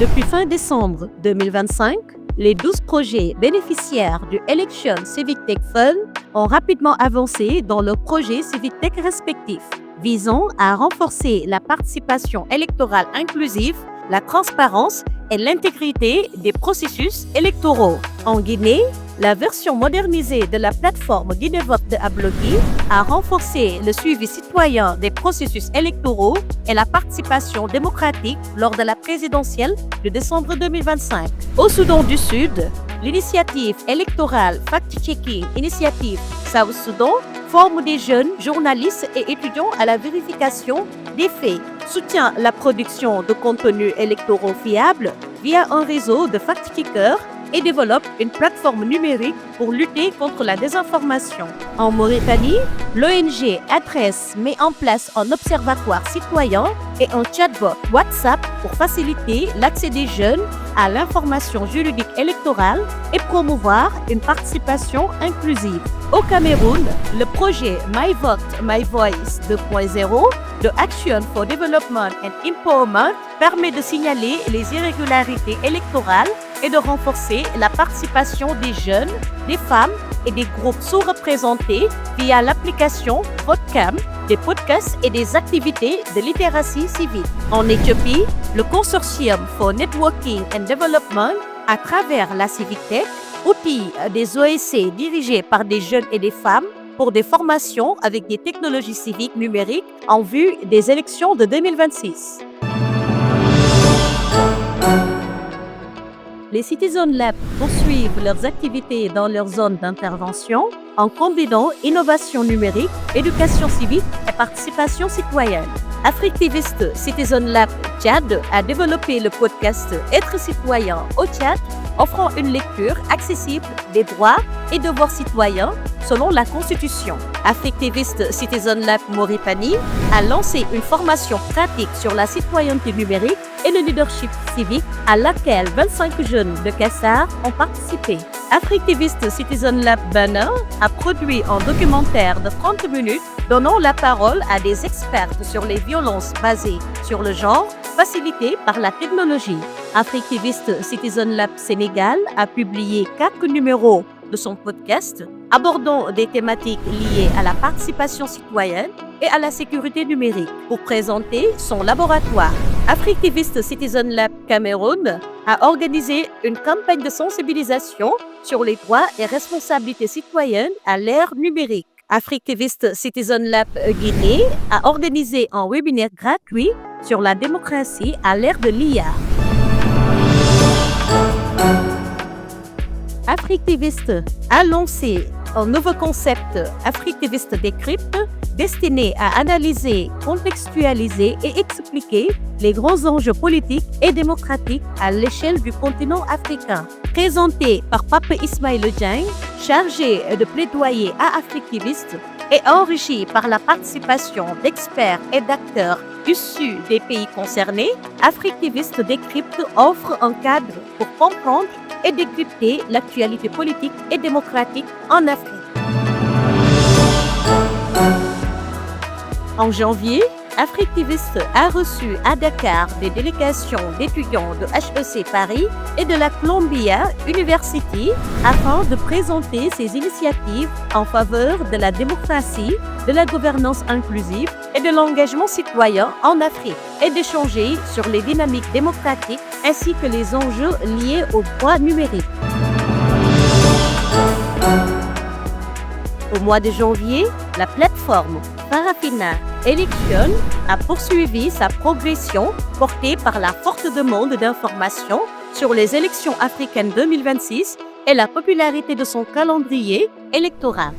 Depuis fin décembre 2025, les 12 projets bénéficiaires du Election Civic Tech Fund ont rapidement avancé dans leurs projets Civic Tech respectifs, visant à renforcer la participation électorale inclusive, la transparence et l'intégrité des processus électoraux. En Guinée, la version modernisée de la plateforme Guinévote de Ablogi a renforcé le suivi citoyen des processus électoraux et la participation démocratique lors de la présidentielle de décembre 2025. Au Soudan du Sud, l'initiative électorale Fact-Checking Initiative South Soudan forme des jeunes journalistes et étudiants à la vérification des faits, soutient la production de contenus électoraux fiables via un réseau de fact-checkers et développe une plateforme numérique pour lutter contre la désinformation. En Mauritanie, l'ONG Adresse met en place un observatoire citoyen et un chatbot WhatsApp pour faciliter l'accès des jeunes à l'information juridique électorale et promouvoir une participation inclusive. Au Cameroun, le projet My Vote, My Voice 2.0 de Action for Development and Empowerment permet de signaler les irrégularités électorales et de renforcer la participation des jeunes, des femmes et des groupes sous-représentés via l'application VoteCam, des podcasts et des activités de littératie civique. En Éthiopie, le Consortium for Networking and Development, à travers la Civic Tech, outil des OSC dirigés par des jeunes et des femmes pour des formations avec des technologies civiques numériques en vue des élections de 2026. Les Citizen Labs poursuivent leurs activités dans leur zone d'intervention en combinant innovation numérique, éducation civique et participation citoyenne. Africtivist Citizen Lab Tchad a développé le podcast Être citoyen au Tchad, offrant une lecture accessible des droits et devoirs citoyens selon la Constitution. Africtivist Citizen Lab Mauritanie a lancé une formation pratique sur la citoyenneté numérique et le leadership civique à laquelle 25 jeunes de Kassar ont participé. Africtivist Citizen Lab Benin a produit un documentaire de 30 minutes donnant la parole à des experts sur les violences basées sur le genre, facilitées par la technologie. Africtivist Citizen Lab Sénégal a publié 4 numéros de son podcast abordant des thématiques liées à la participation citoyenne et à la sécurité numérique pour présenter son laboratoire. Africtivist Citizen Lab Cameroun a organisé une campagne de sensibilisation sur les droits et responsabilités citoyennes à l'ère numérique. Africtivist Citizen Lab Guinée a organisé un webinaire gratuit sur la démocratie à l'ère de l'IA. Africtivist a lancé un nouveau concept Africtivist Decrypt destiné à analyser, contextualiser et expliquer les grands enjeux politiques et démocratiques à l'échelle du continent africain. Présenté par Pape Ismaïla Dieng, chargé de plaidoyer à Africtivist et enrichi par la participation d'experts et d'acteurs issus des pays concernés, Africtivist Decrypt offre un cadre pour comprendre et décrypter l'actualité politique et démocratique en Afrique. En janvier, Africtivist a reçu à Dakar des délégations d'étudiants de HEC Paris et de la Columbia University afin de présenter ses initiatives en faveur de la démocratie, de la gouvernance inclusive et de l'engagement citoyen en Afrique et d'échanger sur les dynamiques démocratiques ainsi que les enjeux liés aux droits numériques. Au mois de janvier, la plateforme Farafina Election a poursuivi sa progression portée par la forte demande d'informations sur les élections africaines 2026 et la popularité de son calendrier électoral.